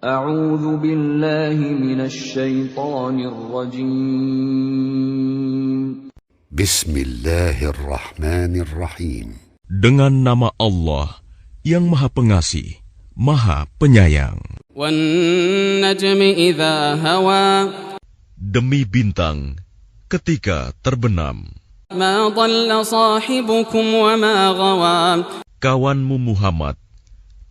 أعوذ بالله من الشيطان الرجيم. Bismillahirrahmanirrahim. Dengan nama Allah yang Maha Pengasih, Maha Penyayang. وَالنَّجْمِ إِذَا هَوَى. Demi bintang ketika terbenam. مَا ضَلَّ صَاحِبُكُمْ وَمَا غَوَى. Kawanmu Muhammad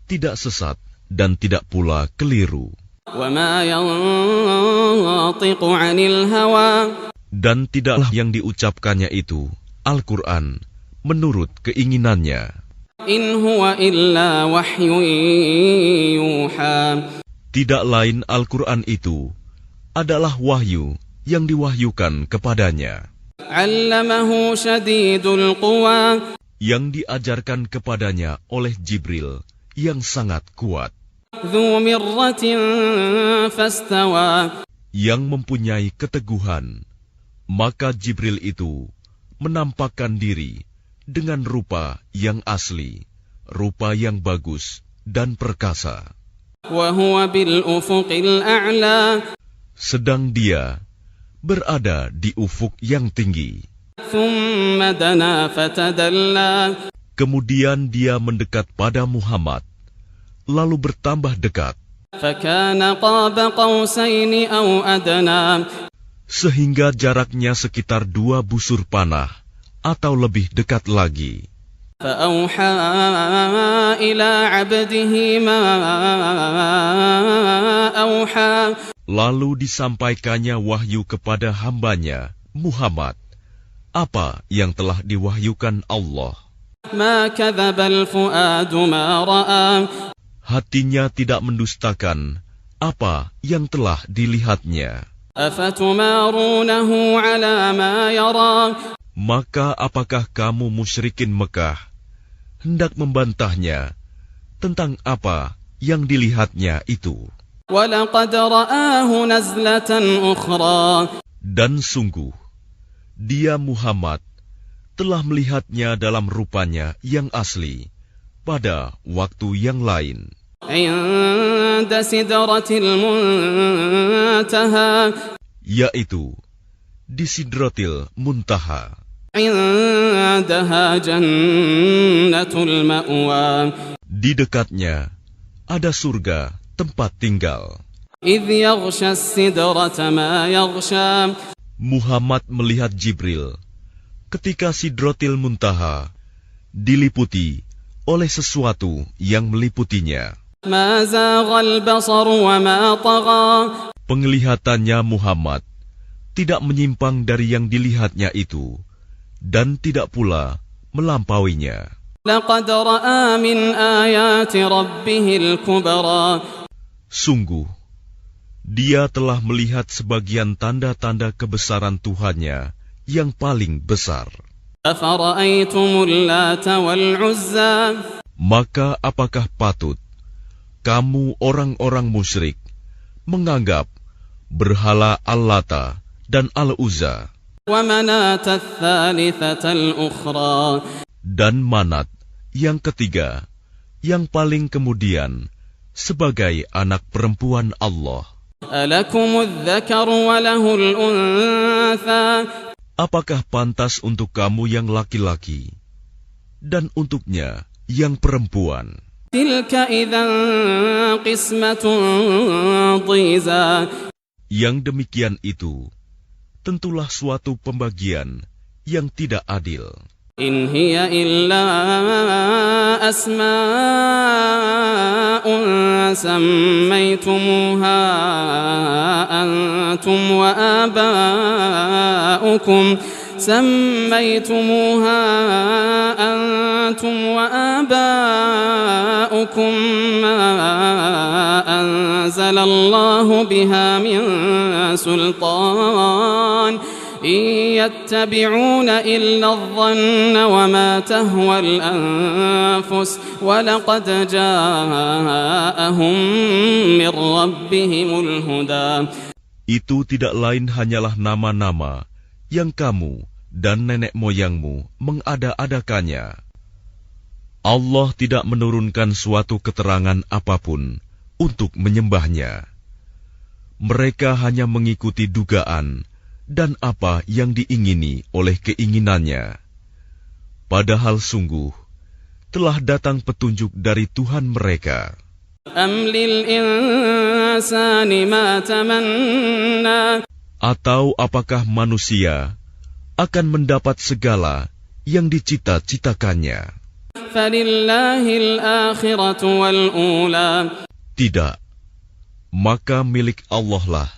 tidak sesat dan tidak pula keliru. وَمَا يَنطِقُ عَنِ الْهَوَى. Dan tidaklah yang diucapkannya itu, Al-Quran, menurut keinginannya. إِنْ هُوَ إِلَّا وَحْيٌ يُوحَى. Tidak lain Al-Quran itu adalah wahyu yang diwahyukan kepadanya. عَلَّمَهُ شَدِيدُ الْقُوَى. Yang diajarkan kepadanya oleh Jibril yang sangat kuat. ذُو مِرَّةٍ فَاسْتَوَى. Yang mempunyai keteguhan. Maka Jibril itu menampakkan diri dengan rupa yang asli, rupa yang bagus dan perkasa. وَهُوَ بِالْأُفُقِ الْأَعْلَى. Sedang dia berada di ufuk yang tinggi. ثُمَّ دَنَا فَتَدَلَّى. Kemudian dia mendekat pada Muhammad, lalu bertambah dekat. فَكَانَ قَابَ قَوْسَيْنِ أَوْ أَدْنَى. Sehingga jaraknya sekitar 2 busur panah atau lebih dekat lagi. فَأَوْحَى إِلَى عَبْدِهِ مَا أَوْحَى. Lalu disampaikannya wahyu kepada hambanya, Muhammad, apa yang telah diwahyukan Allah. مَا كَذَبَ الْفُؤَادُ مَا رَأَى. Hatinya tidak mendustakan apa yang telah dilihatnya. أَفَتُمَارُونَهُ عَلَى مَا يَرَى. Maka apakah kamu musyrikin Mekah hendak membantahnya tentang apa yang dilihatnya itu? وَلَقَدْ رَآهُ نَزْلَةً أُخْرَى. Dan sungguh, dia Muhammad telah melihatnya dalam rupanya yang asli pada waktu yang lain. عِندَ سِدْرَةِ الْمُنْتَهَى. Yaitu di Sidratil Muntaha. عِندَهَا جَنَّةُ الْمَأْوَى. Di dekatnya ada surga tempat tinggal. إِذْ يَغْشَى السِّدْرَةَ مَا يَغْشَى. Muhammad melihat Jibril ketika Sidratil Muntaha diliputi oleh sesuatu yang meliputinya. مَا زَاغَ الْبَصَرُ وَمَا طَغَى. Penglihatannya Muhammad tidak menyimpang dari yang dilihatnya itu, dan tidak pula melampauinya. لَقَدْ رَأَى مِنْ آيَاتِ رَبِّهِ الْكُبْرَى. Sungguh, dia telah melihat sebagian tanda-tanda kebesaran Tuhannya yang paling besar. أَفَرَأَيْتُمُ اللَّاتَ وَالْعُزَّى. Maka apakah patut kamu orang-orang musyrik menganggap berhala Al-Lata dan Al-Uzza وَمَنَاةَ الثَّالِثَةَ الْأُخْرَى. dan Manat yang ketiga, yang paling kemudian sebagai anak perempuan Allah? أَلَكُمُ الذَّكَرُ وَلَهُ الْأُنْثَى. Apakah pantas untuk kamu yang laki-laki dan untuknya yang perempuan? تِلْكَ إِذًا قِسْمَةٌ ضِيزَى. Yang demikian itu tentulah suatu pembagian yang tidak adil. إِنْ هِيَ إِلَّا أَسْمَاءٌ سَمَّيْتُمُوهَا أَنْتُمْ وَآبَاؤُكُمْ مَا أَنزَلَ اللَّهُ بِهَا مِنْ سُلْطَانٍ إِنْ يَتَّبِعُونَ إِلَّا الظَّنَّ وَمَا تَهْوَى الْأَنفُسُ وَلَقَدْ جَاءَهُمْ مِنْ رَبِّهِمُ الْهُدَى. Itu tidak lain hanyalah nama-nama yang kamu dan nenek moyangmu mengada-adakannya. Allah tidak menurunkan suatu keterangan apapun untuk menyembahnya. Mereka hanya mengikuti dugaan dan apa yang diingini oleh keinginannya. Padahal sungguh telah datang petunjuk dari Tuhan mereka. Atau apakah manusia akan mendapat segala yang dicita-citakannya? Tidak, maka milik Allah lah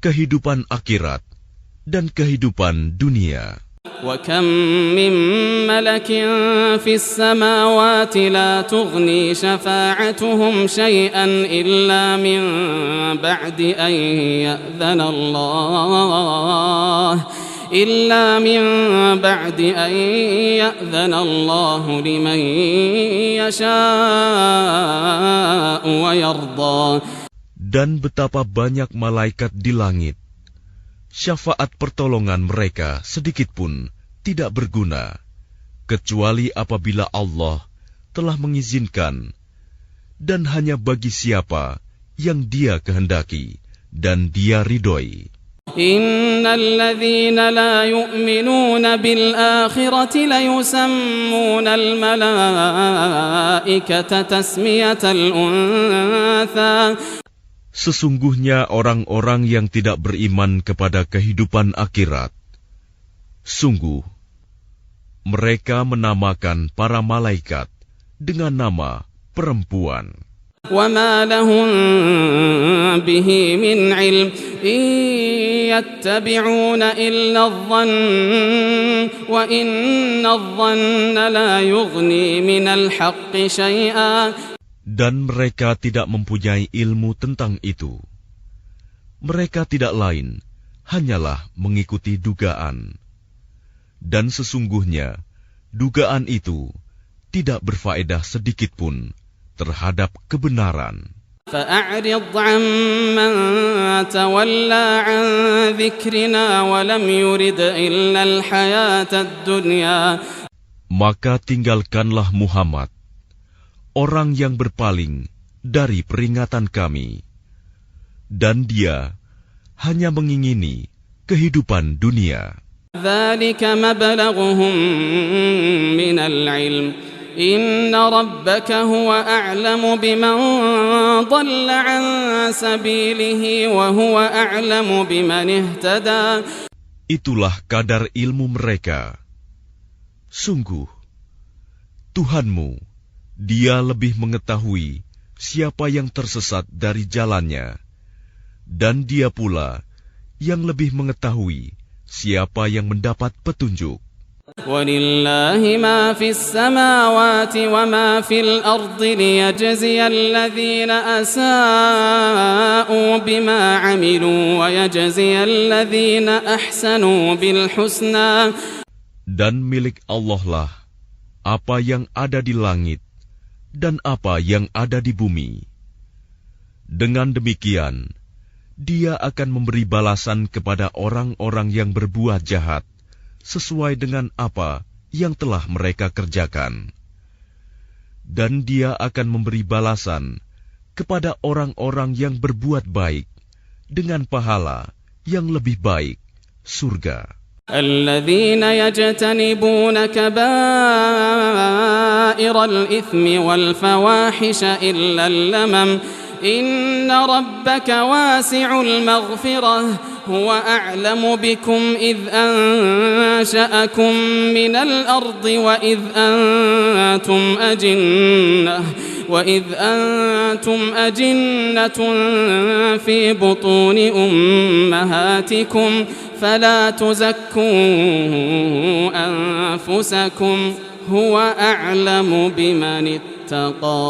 kehidupan akhirat dan kehidupan dunia. وَكَمْ مِنْ مَلَكٍ فِي السَّمَاوَاتِ لَا تُغْنِي شَفَاعَتُهُمْ شَيْئًا إِلَّا مِنْ بَعْدِ أَنْ يَأْذَنَ اللَّهُ لِمَنْ يَشَاءُ وَيَرْضَى. Dan betapa banyak malaikat di langit, syafaat pertolongan mereka sedikitpun tidak berguna, kecuali apabila Allah telah mengizinkan, dan hanya bagi siapa yang Dia kehendaki dan Dia ridhoi. Innal ladzina la yu'minuna bil akhirati la yusammunal malaikata tasmiyatal untha. Sesungguhnya orang-orang yang tidak beriman kepada kehidupan akhirat, sungguh mereka menamakan para malaikat dengan nama perempuan. وَمَا لَهُم بِهِ مِنْ عِلْمٍ إِنْ يَتَّبِعُونَ إِلَّا الظَّنَّ وَإِنَّ الظَّنَّ لَا يُغْنِي مِنَ الْحَقِّ شَيْئًا. Dan mereka tidak mempunyai ilmu tentang itu. Mereka tidak lain, hanyalah mengikuti dugaan. Dan sesungguhnya, dugaan itu tidak berfaedah sedikitpun terhadap kebenaran. فَأَعْرِضْ عَمَّنْ تَوَلَّى عَنْ ذِكْرِنَا وَلَمْ يُرِدْ إِلَّا الْحَيَاةَ الدُّنْيَا. Maka tinggalkanlah Muhammad, orang yang berpaling dari peringatan kami, dan dia hanya mengingini kehidupan dunia. ذَلِكَ مَبْلَغُهُم مِّنَ الْعِلْمِ إِنَّ رَبَّكَ هُوَ أَعْلَمُ بِمَنْ ضَلَّ عَنْ سَبِيلِهِ وَهُوَ أَعْلَمُ بِمَنِ اهْتَدَى. Itulah kadar ilmu mereka. Sungguh, Tuhanmu, Dia lebih mengetahui siapa yang tersesat dari jalannya, dan Dia pula yang lebih mengetahui siapa yang mendapat petunjuk. وَلِلَّهِ مَا فِي السَّمَاوَاتِ وَمَا فِي الْأَرْضِ لِيَجْزِيَ الَّذِينَ أَسَاءُوا بِمَا عَمِلُوا وَيَجْزِيَ الَّذِينَ أَحْسَنُوا بِالْحُسْنَى. Dan milik Allah lah apa yang ada di langit dan apa yang ada di bumi. Dengan demikian, Dia akan memberi balasan kepada orang-orang yang berbuat jahat sesuai dengan apa yang telah mereka kerjakan. Dan Dia akan memberi balasan kepada orang-orang yang berbuat baik dengan pahala yang lebih baik, surga. الذين يجتنبون كبائر الإثم والفواحش إلا اللمم إن ربك واسع المغفرة هو أعلم بكم إذ أنشأكم من الأرض وإذ أنتم أجنة في بطون أمهاتكم فلا تزكوا أنفسكم هو أعلم بمن اتقى.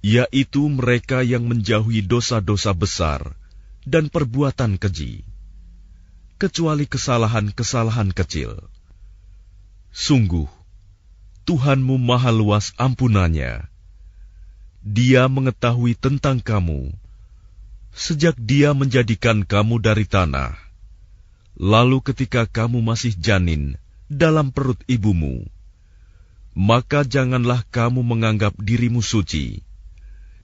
Yaitu mereka yang menjauhi dosa-dosa besar dan perbuatan keji, kecuali kesalahan-kesalahan kecil. Sungguh, Tuhanmu maha luas ampunannya. Dia mengetahui tentang kamu, sejak Dia menjadikan kamu dari tanah, lalu ketika kamu masih janin dalam perut ibumu, maka janganlah kamu menganggap dirimu suci,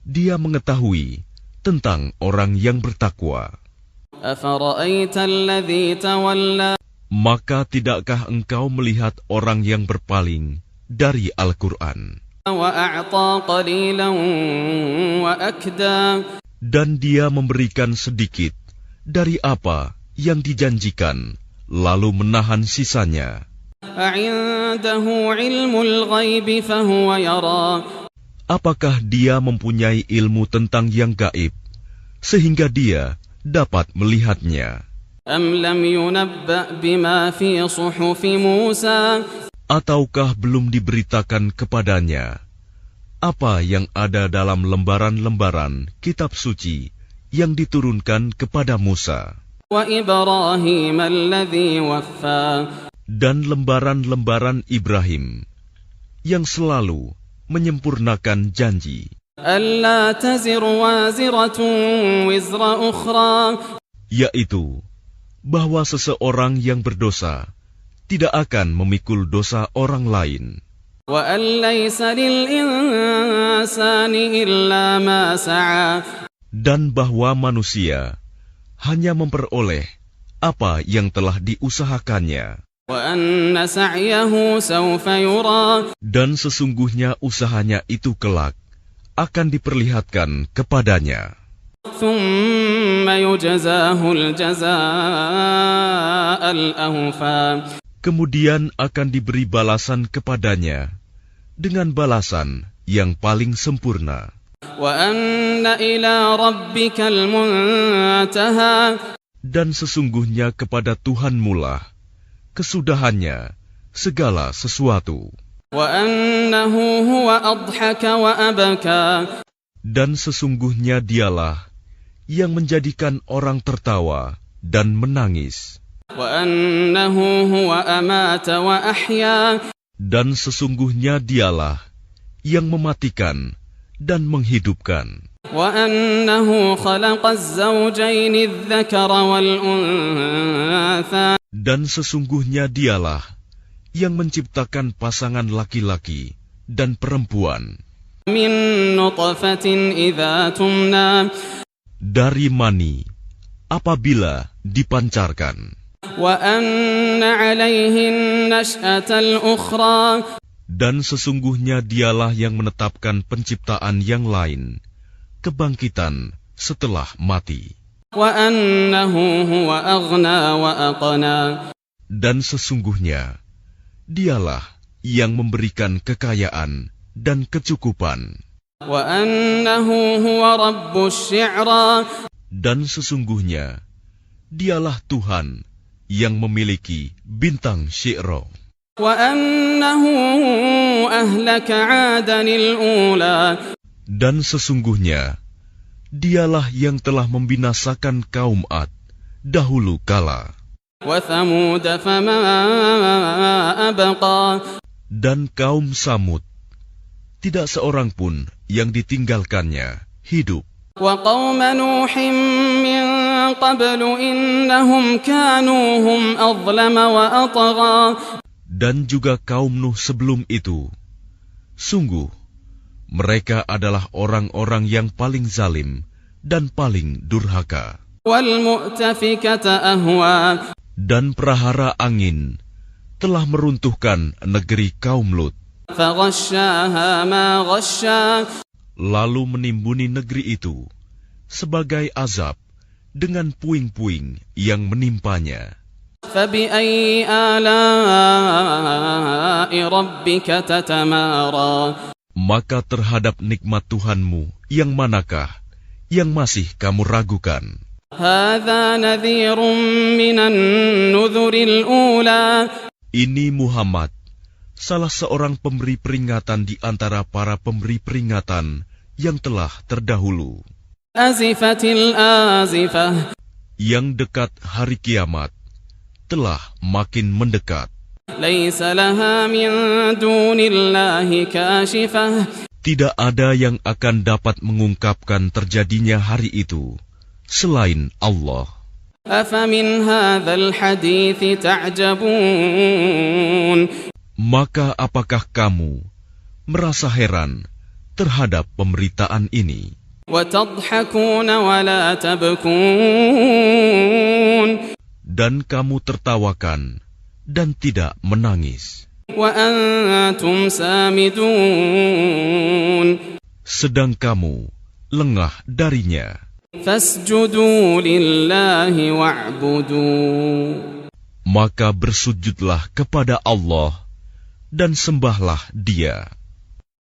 Dia mengetahui tentang orang yang bertakwa. أفرأيت الذي تولى Maka tidakkah engkau melihat orang yang berpaling dari Al-Quran, وأعطى قليلا وأكدى dan dia memberikan sedikit dari apa yang dijanjikan, lalu menahan sisanya? أعنده علم الغيب فهو يرى Apakah dia mempunyai ilmu tentang yang gaib, sehingga dia dapat melihatnya? أم لم ينبأ بما في صحف موسى Ataukah belum diberitakan kepadanya apa yang ada dalam lembaran-lembaran kitab suci yang diturunkan kepada Musa, وإبراهيم الذي وفى dan lembaran-lembaran Ibrahim yang selalu menyempurnakan janji, ألا تزر وازرة وزر أخرى yaitu bahwa seseorang yang berdosa tidak akan memikul dosa orang lain, وأن ليس للإنسان إلا ما سعى dan bahwa manusia hanya memperoleh apa yang telah diusahakannya, وأن سعيه سوف يرى dan sesungguhnya usahanya itu kelak akan diperlihatkan kepadanya. ثم يجزاه الجزاء الأوفى Kemudian akan diberi balasan kepadanya dengan balasan yang paling sempurna. وأن إلى ربك المنتهى Dan sesungguhnya kepada Tuhanmulah kesudahannya segala sesuatu. وأنه هو أضحك وأبكى Dan sesungguhnya dialah yang menjadikan orang tertawa dan menangis. وأنه هو أمات وأحيا Dan sesungguhnya dialah yang mematikan dan menghidupkan. وأنه خلق الزوجين الذكر والأنثى Dan sesungguhnya dialah yang menciptakan pasangan laki-laki dan perempuan من نطفة إذا تمنى dari mani apabila dipancarkan. وأن عليه النشأة الأخرى Dan sesungguhnya dialah yang menetapkan penciptaan yang lain, kebangkitan setelah mati. وأنه هو أغنى وأقنى Dan sesungguhnya dialah yang memberikan kekayaan dan kecukupan. وأنه هو رب الشعرى Dan sesungguhnya dialah Tuhan yang memiliki bintang Syi'ra. وأنه أهلك عادا الأولى Dan sesungguhnya dialah yang telah membinasakan kaum Ad dahulu kala. وثمود فما أبقى Dan kaum Samud, tidak seorang pun yang ditinggalkannya hidup. وقوم نوح من قبل إنهم كانوا هم أظلم وأطغى Dan juga kaum Nuh sebelum itu, sungguh mereka adalah orang-orang yang paling zalim dan paling durhaka. والمؤتفكة أهوى Dan prahara angin telah meruntuhkan negeri kaum Lut, فغشاها ما غشى lalu menimbuni negeri itu sebagai azab dengan puing-puing yang menimpanya. فبأي آلاء ربك تتمارى Maka terhadap nikmat Tuhanmu yang manakah yang masih kamu ragukan? هذا نذير من النذر الأولى Ini Muhammad, salah seorang pemberi peringatan di antara para pemberi peringatan yang telah terdahulu, أزفت الآزفة yang dekat hari kiamat telah makin mendekat. ليس لها من دون الله كاشفة Tidak ada yang akan dapat mengungkapkan terjadinya hari itu selain Allah. أفمن هذا الحديث تعجبون Maka apakah kamu merasa heran terhadap pemberitaan ini. وتضحكون ولا تبكون Dan kamu tertawakan dan tidak menangis. وأنتم سامدون Sedang kamu lengah darinya. فاسجدوا لله واعبدوا Maka bersujudlah kepada Allah dan sembahlah Dia.